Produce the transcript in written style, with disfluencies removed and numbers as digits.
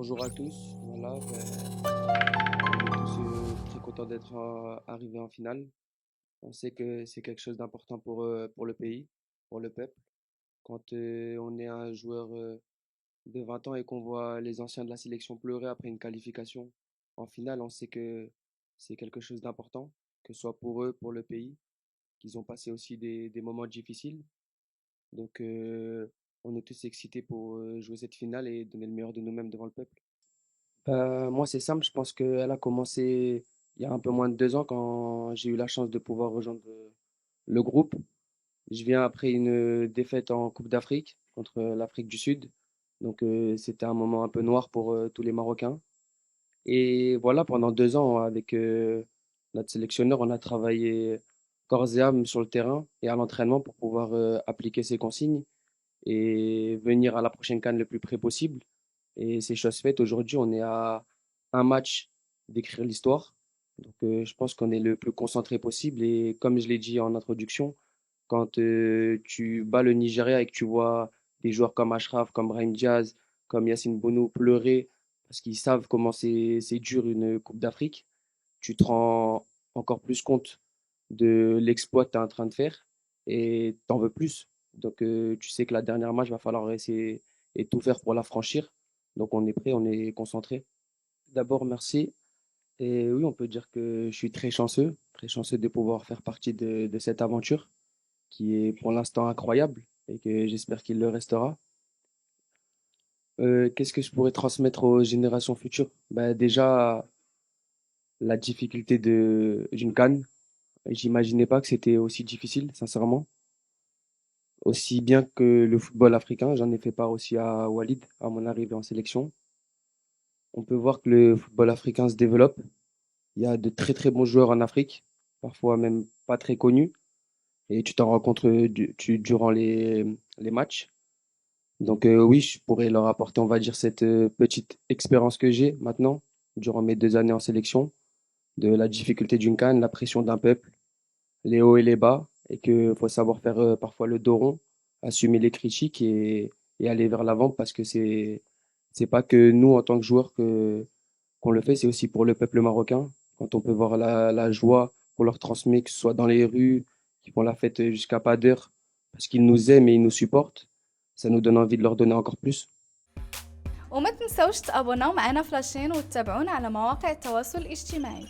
Bonjour à tous. Voilà, on est tous très contents d'être arrivés en finale. On sait que c'est quelque chose d'important pour le pays, pour le peuple. Quand on est un joueur de 20 ans et qu'on voit les anciens de la sélection pleurer après une qualification en finale, on sait que c'est quelque chose d'important, que ce soit pour eux, pour le pays, qu'ils ont passé aussi des moments difficiles. Donc, on est tous excités pour jouer cette finale et donner le meilleur de nous-mêmes devant le peuple. Moi, c'est simple. Je pense qu'elle a commencé il y a un peu moins de 2 ans quand j'ai eu la chance de pouvoir rejoindre le groupe. Je viens après une défaite en Coupe d'Afrique contre l'Afrique du Sud. Donc, c'était un moment un peu noir pour tous les Marocains. Et voilà, pendant 2 ans, avec notre sélectionneur, on a travaillé corps et âme sur le terrain et à l'entraînement pour pouvoir appliquer ces consignes et venir à la prochaine CAN le plus près possible. Et c'est chose faite. Aujourd'hui, on est à un match d'écrire l'histoire. Donc, je pense qu'on est le plus concentré possible. Et comme je l'ai dit en introduction, quand tu bats le Nigeria et que tu vois des joueurs comme Ashraf, comme Brahim Diaz, comme Yacine Bounou pleurer parce qu'ils savent comment c'est dur une Coupe d'Afrique, tu te rends encore plus compte de l'exploit que tu es en train de faire et t'en veux plus. Donc, tu sais que la dernière match, va falloir essayer et tout faire pour la franchir. Donc, on est prêt, on est concentré. D'abord, merci. Et oui, on peut dire que je suis très chanceux de pouvoir faire partie de cette aventure qui est pour l'instant incroyable et que j'espère qu'il le restera. Qu'est-ce que je pourrais transmettre aux générations futures? Bah, déjà, la difficulté d'une CAN. J'imaginais pas que c'était aussi difficile, sincèrement. Aussi bien que le football africain, j'en ai fait part aussi à Walid, à mon arrivée en sélection. On peut voir que le football africain se développe. Il y a de très très bons joueurs en Afrique, parfois même pas très connus, et tu t'en rends compte durant les matchs. Donc oui, je pourrais leur apporter, on va dire, cette petite expérience que j'ai maintenant, durant mes 2 années en sélection, de la difficulté d'une CAN, la pression d'un peuple, les hauts et les bas, et qu'il faut savoir faire parfois le dos rond, assumer les critiques et aller vers l'avant parce que c'est pas que nous en tant que joueurs qu'on le fait, c'est aussi pour le peuple marocain. Quand on peut voir la joie qu'on leur transmet, que ce soit dans les rues, qui font la fête jusqu'à pas d'heure, parce qu'ils nous aiment et ils nous supportent, ça nous donne envie de leur donner encore plus. وما تنسوش تابوناو معنا فلاشين وتتابعونا على مواقع التواصل الاجتماعي.